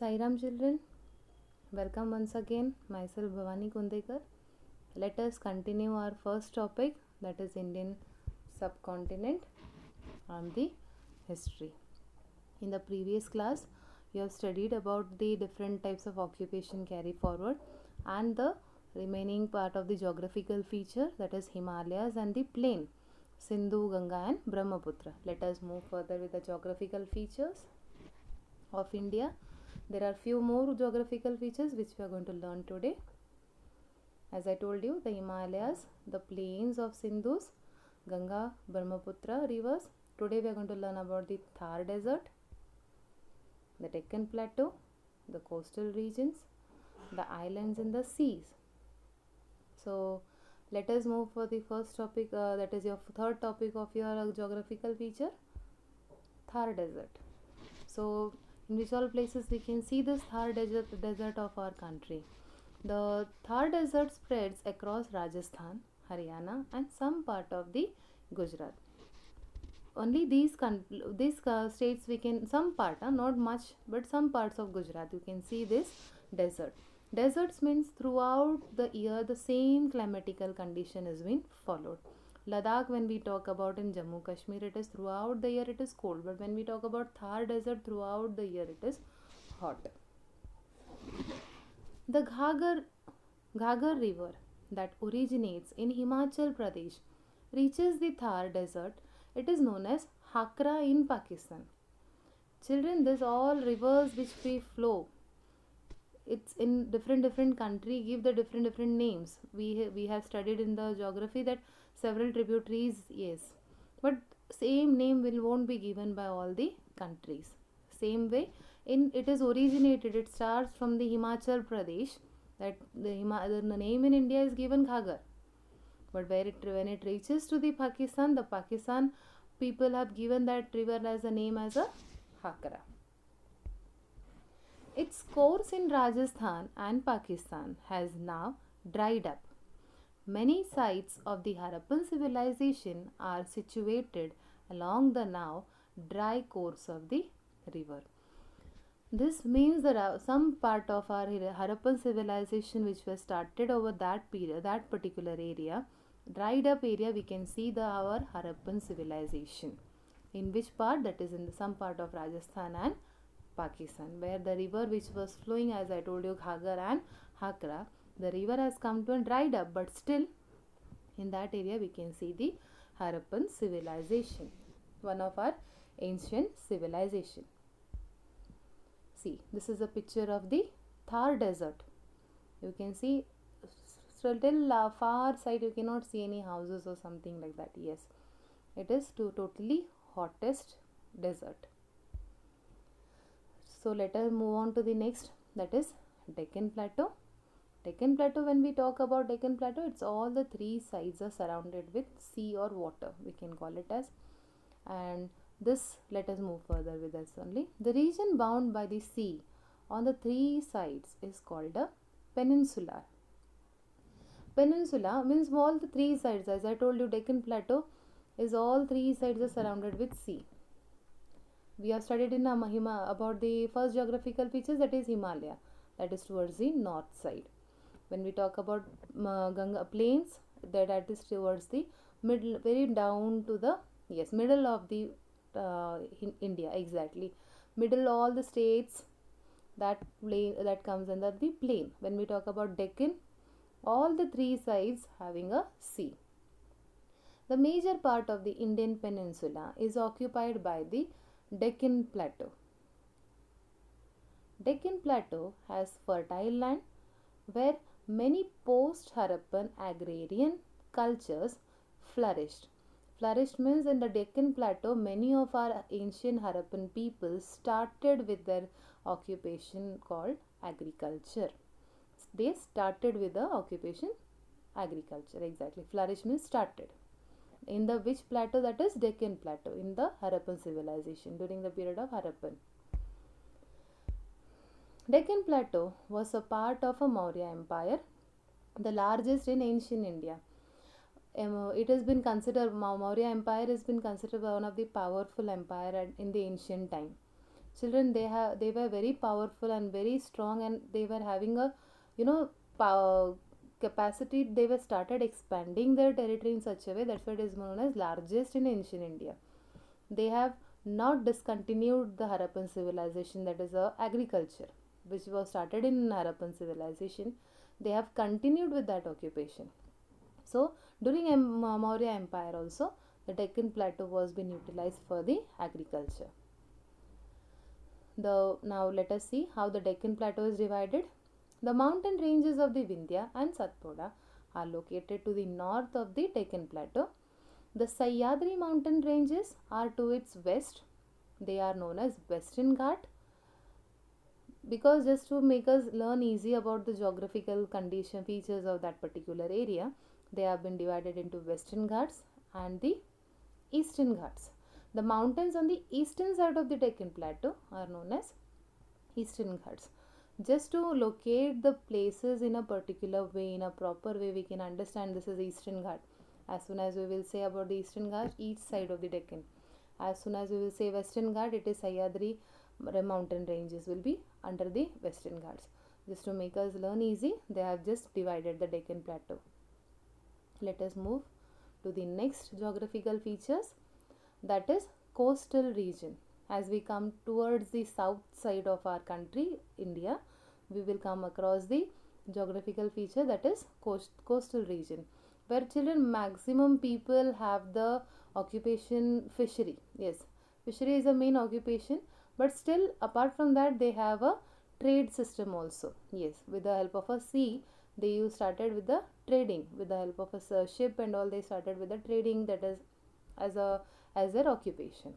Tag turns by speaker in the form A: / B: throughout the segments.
A: Sairam children, welcome once again. Myself Bhavani Kundekar. Let us continue our first topic, that is Indian subcontinent and the history. In the previous class, you have studied about the different types of occupation carry forward and the remaining part of the geographical feature, that is Himalayas and the plain Sindhu, Ganga and Brahmaputra. Let us move further with the geographical features of India. There are few more geographical features which we are going to learn today. As I told you, the Himalayas, the plains of Sindhus, Ganga, Brahmaputra rivers. Today we are going to learn about the Thar Desert, the Deccan Plateau, the coastal regions, the islands in the seas. So let us move for the first topic, that is your third topic of your geographical feature, Thar Desert. So in which all places we can see this Thar desert of our country. The Thar desert spreads across Rajasthan, Haryana and some part of the Gujarat. Only these states we can, some part, not much, but some parts of Gujarat you can see this desert. Deserts means throughout the year the same climatical condition is being followed. Ladakh, when we talk about in Jammu Kashmir, it is throughout the year it is cold, but when we talk about Thar desert, throughout the year it is hot. The Ghaggar river that originates in Himachal Pradesh reaches the Thar desert. It is known as Hakra in Pakistan. Children, this all rivers which we flow, it's in different country give the different names. We have studied in the geography that several tributaries, yes, but same name won't be given by all the countries. Same way, in it is originated, it starts from the Himachal Pradesh, that the name in India is given Ghaggar, but when it reaches to the Pakistan people have given that river as a name as a Hakra. Its course in Rajasthan and Pakistan has now dried up. Many sites of the Harappan civilization are situated along the now dry course of the river. This means that some part of our Harappan civilization which was started over that period, that particular area, dried up area, we can see our Harappan civilization. In which part? That is in some part of Rajasthan and Pakistan, where the river which was flowing, as I told you, Ghaggar and Hakra, the river has come to and dried up, but still in that area we can see the Harappan civilization, one of our ancient civilization. See, this is a picture of the Thar desert. You can see till far side you cannot see any houses or something like that. Yes, it is totally hottest desert. So let us move on to the next, that is Deccan Plateau. Deccan Plateau, when we talk about Deccan Plateau, it's all the three sides are surrounded with sea or water, we can call it as. And this, let us move further with this only. The region bound by the sea on the three sides is called a peninsula. Peninsula means all the three sides, as I told you, Deccan Plateau is all three sides are surrounded with sea. We have studied in about the first geographical features, that is Himalaya, that is towards the north side. When we talk about Ganga plains, that is towards the middle, very down to the, yes, middle of the India, exactly, middle all the states, that plain, that comes under the plain. When we talk about Deccan, all the three sides having a sea. The major part of the Indian peninsula is occupied by the Deccan Plateau. Deccan Plateau has fertile land where many post-Harappan agrarian cultures flourished. Flourished means in the Deccan Plateau, many of our ancient Harappan people started with their occupation called agriculture. They started with the occupation agriculture, exactly. Flourish means started. In the which plateau? That is Deccan Plateau, in the Harappan civilization, during the period of Harappan. Deccan Plateau was a part of a Maurya Empire, the largest in ancient India. It has been considered, Maurya Empire has been considered one of the powerful empire in the ancient time. Children, they were very powerful and very strong, and they were having a, you know, power capacity. They were started expanding their territory in such a way, that's why it is known as largest in ancient India. They have not discontinued the Harappan civilization, that is agriculture, which was started in Harappan civilization. They have continued with that occupation. So during Maurya Empire also, the Deccan Plateau was being utilized for the agriculture. Now let us see how the Deccan Plateau is divided. The mountain ranges of the Vindhya and Satpura are located to the north of the Deccan Plateau. The Sahyadri mountain ranges are to its west. They are known as Western Ghat. Because just to make us learn easy about the geographical condition features of that particular area, they have been divided into Western Ghats and the Eastern Ghats. The mountains on the eastern side of the Deccan Plateau are known as Eastern Ghats. Just to locate the places in a particular way, in a proper way, we can understand this is Eastern Ghat. As soon as we will say about the Eastern Ghat, each side of the Deccan. As soon as we will say Western Ghat, it is Sahyadri mountain ranges will be under the Western Ghats. Just to make us learn easy, they have just divided the Deccan Plateau. Let us move to the next geographical features, that is coastal region. As we come towards the south side of our country, India, we will come across the geographical feature, that is coastal region, where children, maximum people have the occupation fishery. Yes, fishery is a main occupation, but still apart from that they have a trade system also. Yes, with the help of a sea, they started with the trading, with the help of a ship and all, they started with the trading, that is as their occupation.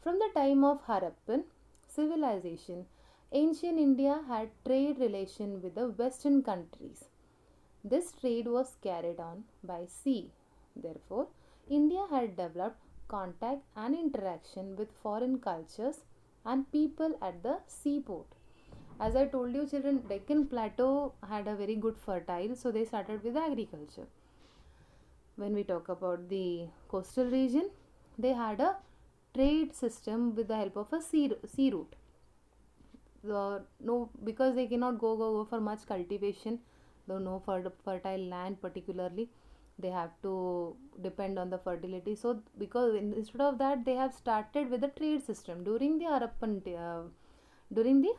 A: From the time of Harappan civilization, ancient India had trade relation with the western countries. This trade was carried on by sea. Therefore, India had developed contact and interaction with foreign cultures and people at the seaport. As I told you, children, Deccan Plateau had a very good fertile, so they started with agriculture. When we talk about the coastal region, they had a trade system with the help of a sea route. No, because they cannot go for much cultivation, though no fertile land particularly, they have to depend on the fertility. So because instead of that, they have started with the trade system during the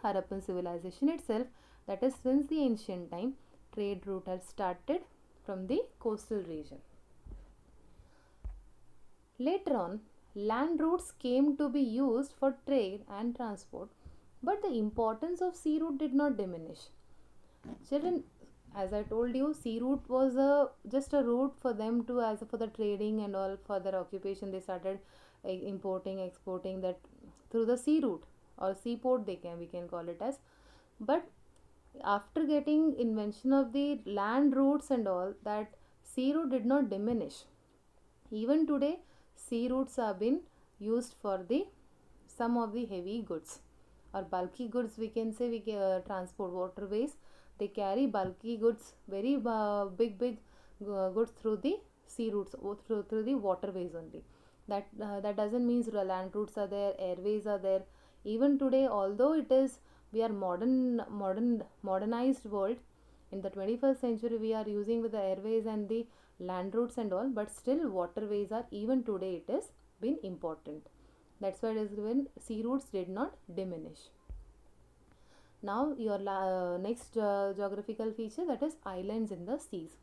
A: Harappan civilization itself. That is, since the ancient time, trade route has started from the coastal region. Later on, land routes came to be used for trade and transport, but the importance of sea route did not diminish. Children, as I told you, sea route was just a route for them to, as for the trading and all, for their occupation. They started importing, exporting that through the sea route or seaport, we can call it as. But after getting invention of the land routes and all, that sea route did not diminish. Even today, sea routes have been used for the some of the heavy goods or bulky goods, we can say. We can transport waterways, they carry bulky goods, very big goods through the sea routes, or through the waterways only. That doesn't mean land routes are there, airways are there. Even today, although it is, we are modernized world, in the 21st century we are using with the airways and the land routes and all, but still waterways are, even today it has been important. That's why it is when sea routes did not diminish. Now your next geographical feature, that is islands in the seas.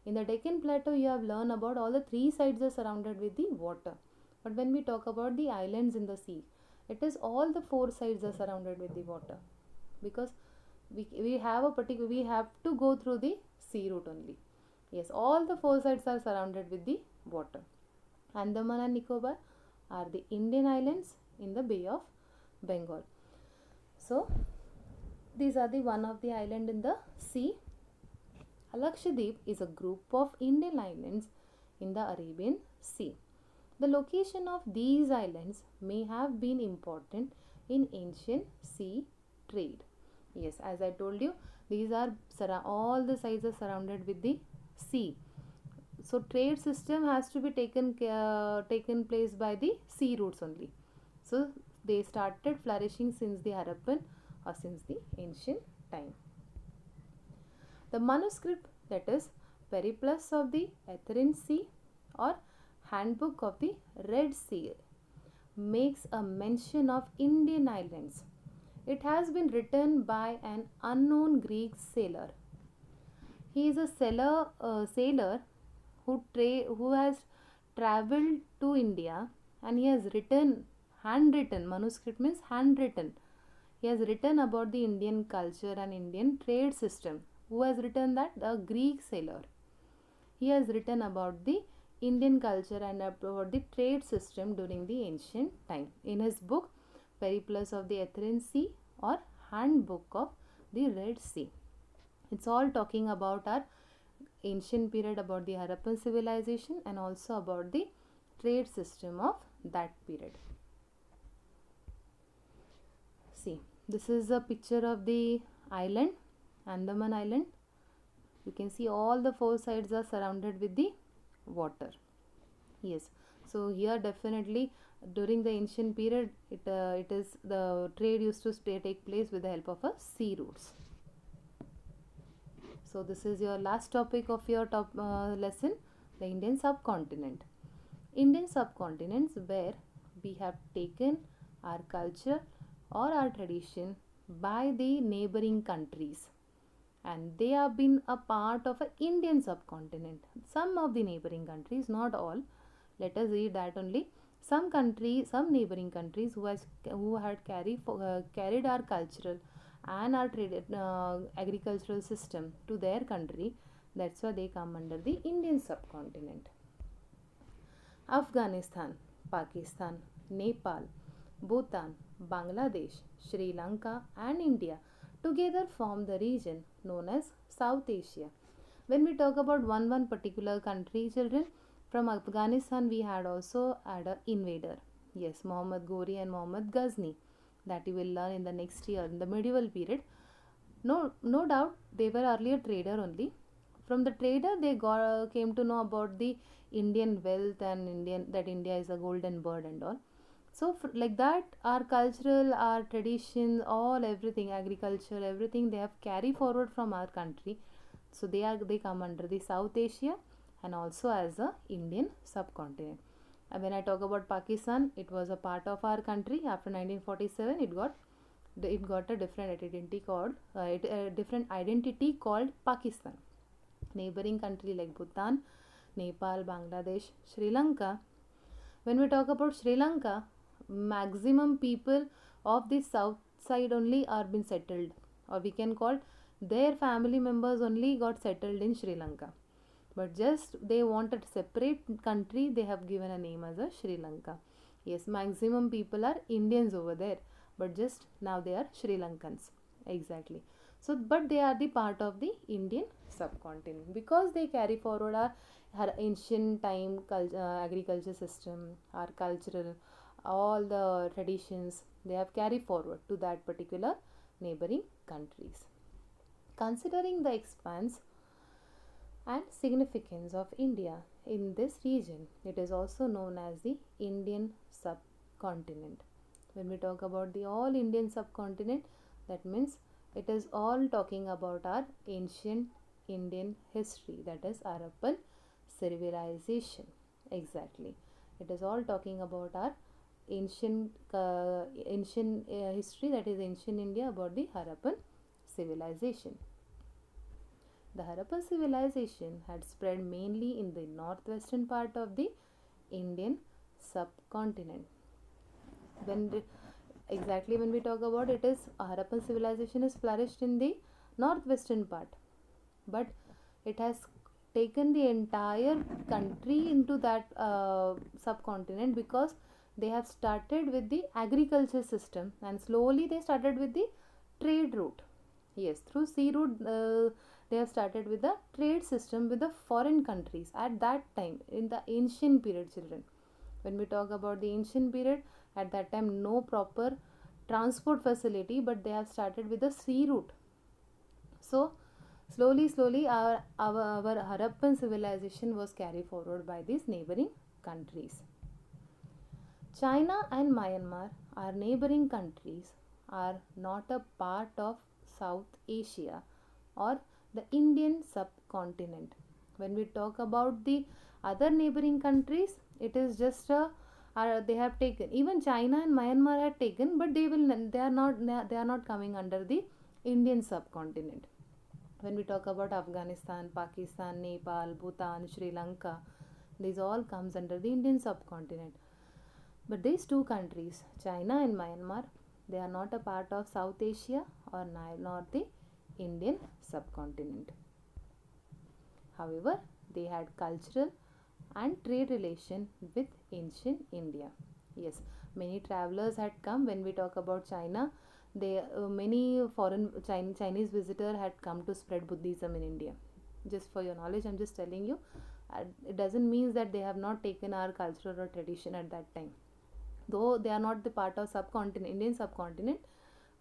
A: In the Deccan Plateau, you have learned about all the three sides are surrounded with the water. But when we talk about the islands in the sea, it is all the four sides are surrounded with the water, because we have to go through the sea route only. Yes, all the four sides are surrounded with the water. Andaman and Nicobar are the Indian islands in the Bay of Bengal. So these are the one of the island in the sea. Lakshadweep is a group of Indian islands in the Arabian Sea. The location of these islands may have been important in ancient sea trade. Yes, as I told you, these are all the sides are surrounded with the sea. So trade system has to be taken place by the sea routes only. So they started flourishing since the Harappan or since the ancient time. The manuscript, that is Periplus of the Athenian Sea or Handbook of the Red Sea, makes a mention of Indian islands. It has been written by an unknown Greek sailor. He is a sailor who has traveled to India, and he has written, handwritten, manuscript means handwritten. He has written about the Indian culture and Indian trade system. Who has written that? A Greek sailor. He has written about the Indian culture and about the trade system during the ancient time in his book Periplus of the Athenian Sea or Handbook of the Red Sea. It's all talking about our ancient period, about the Harappan civilization, and also about the trade system of that period. See, this is a picture of the island, Andaman Island. You can see all the four sides are surrounded with the water. Yes, so here definitely during the ancient period, it is the trade used to take place with the help of a sea routes. So this is your last topic of your lesson, the Indian subcontinent. Indian subcontinents, where we have taken our culture or our tradition by the neighboring countries, and they have been a part of an Indian subcontinent. Some of the neighboring countries, not all. Let us read that only. Some neighboring countries who had carried our cultural and our agricultural system to their country. That's why they come under the Indian subcontinent. Afghanistan, Pakistan, Nepal, Bhutan, Bangladesh, Sri Lanka and India together form the region known as South Asia. When we talk about one particular country, children, from Afghanistan we had also had an invader. Yes, Muhammad Ghori and Muhammad Ghazni, that you will learn in the next year in the medieval period. No doubt they were earlier trader only. From the trader they came to know about the Indian wealth and India is a golden bird and all. So like that, our cultural, our traditions, all everything, agriculture, everything they have carried forward from our country. So they come under the South Asia and also as a Indian subcontinent. And when I talk about Pakistan, it was a part of our country. After 1947, it got a different identity called Pakistan. Neighboring country like Bhutan, Nepal, Bangladesh, Sri Lanka. When we talk about Sri Lanka, maximum people of the south side only are been settled, or we can call their family members only got settled in Sri Lanka. But just they wanted separate country, they have given a name as a Sri Lanka. Yes, maximum people are Indians over there, but just now they are Sri Lankans. Exactly. So, but they are the part of the Indian subcontinent because they carry forward our ancient time agriculture system, our cultural, all the traditions they have carried forward to that particular neighboring countries. Considering the expanse and significance of India in this region, it is also known as the Indian subcontinent. When we talk about the all Indian subcontinent, that means it is all talking about our ancient Indian history, that is Harappan civilization. Exactly, it is all talking about our ancient history, that is ancient India, about the Harappan civilization. The Harappan civilization had spread mainly in the northwestern part of the Indian subcontinent. When we talk about it, is Harappan civilization is flourished in the northwestern part, but it has taken the entire country into that subcontinent because they have started with the agriculture system and slowly they started with the trade route. Yes, through sea route they have started with the trade system with the foreign countries at that time in the ancient period, children. When we talk about the ancient period, at that time no proper transport facility, but they have started with the sea route. So slowly our Harappan civilization was carried forward by these neighboring countries. China and Myanmar are neighboring countries, are not a part of South Asia or the Indian subcontinent. When we talk about the other neighboring countries, it is just a they have taken, even China and Myanmar have taken, but they are not coming under the Indian subcontinent. When we talk about Afghanistan, Pakistan, Nepal, Bhutan, Sri Lanka, these all comes under the Indian subcontinent. But these two countries, China and Myanmar, they are not a part of South Asia or nor the Indian subcontinent. However, they had cultural and trade relation with ancient India. Yes, many travelers had come. When we talk about China, they many foreign Chinese visitor had come to spread Buddhism in India. Just for your knowledge, I'm just telling you. It doesn't mean that they have not taken our culture or tradition at that time. Though they are not the part of subcontinent, Indian subcontinent,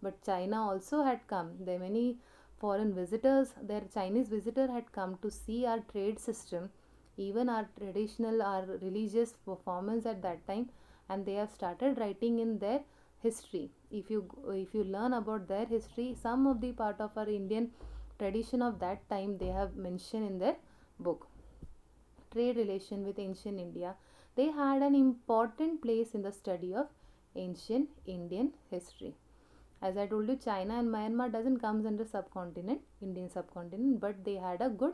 A: but China also had come. There are many foreign visitors. Their Chinese visitor had come to see our trade system, even our traditional, our religious performance at that time, and they have started writing in their history. If you learn about their history, some of the part of our Indian tradition of that time they have mentioned in their book. Trade relation with ancient India, they had an important place in the study of ancient Indian history. As I told you, China and Myanmar doesn't comes under subcontinent, Indian subcontinent, but they had a good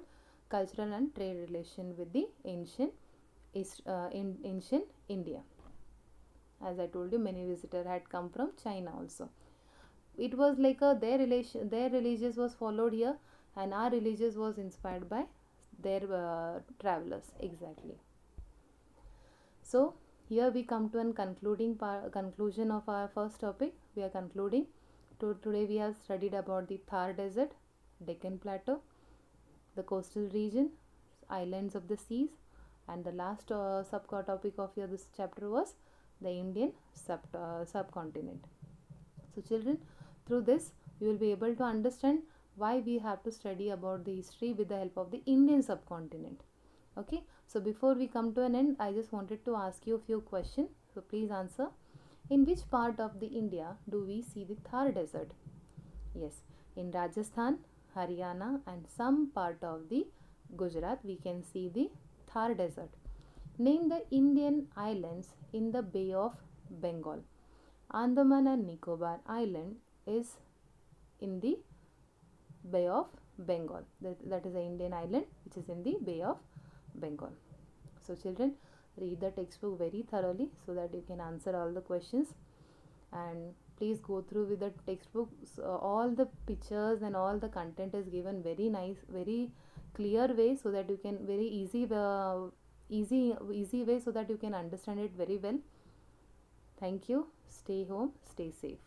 A: cultural and trade relation with the ancient India. As I told you, many visitors had come from China also. It was like their religious was followed here, and our religious was inspired by their travelers exactly. So here we come to an conclusion of our first topic. We are concluding. Today we have studied about the Thar Desert, Deccan Plateau, the coastal region, islands of the seas, and the last subtopic of this chapter was the Indian subcontinent. So children, through this you will be able to understand why we have to study about the history with the help of the Indian subcontinent. Okay, so before we come to an end, I just wanted to ask you a few questions, so please answer. In which part of the India do we see the Thar Desert? Yes, in Rajasthan, Haryana and some part of the Gujarat we can see the Thar Desert. Name the Indian islands in the Bay of Bengal. Andaman and Nicobar Island is in the Bay of Bengal. That is an Indian island which is in the Bay of Bengal. So children, read the textbook very thoroughly so that you can answer all the questions, and please go through with the textbook. So all the pictures and all the content is given very nice, very clear way, so that you can very easy way so that you can understand it very well. Thank you. Stay home, stay safe.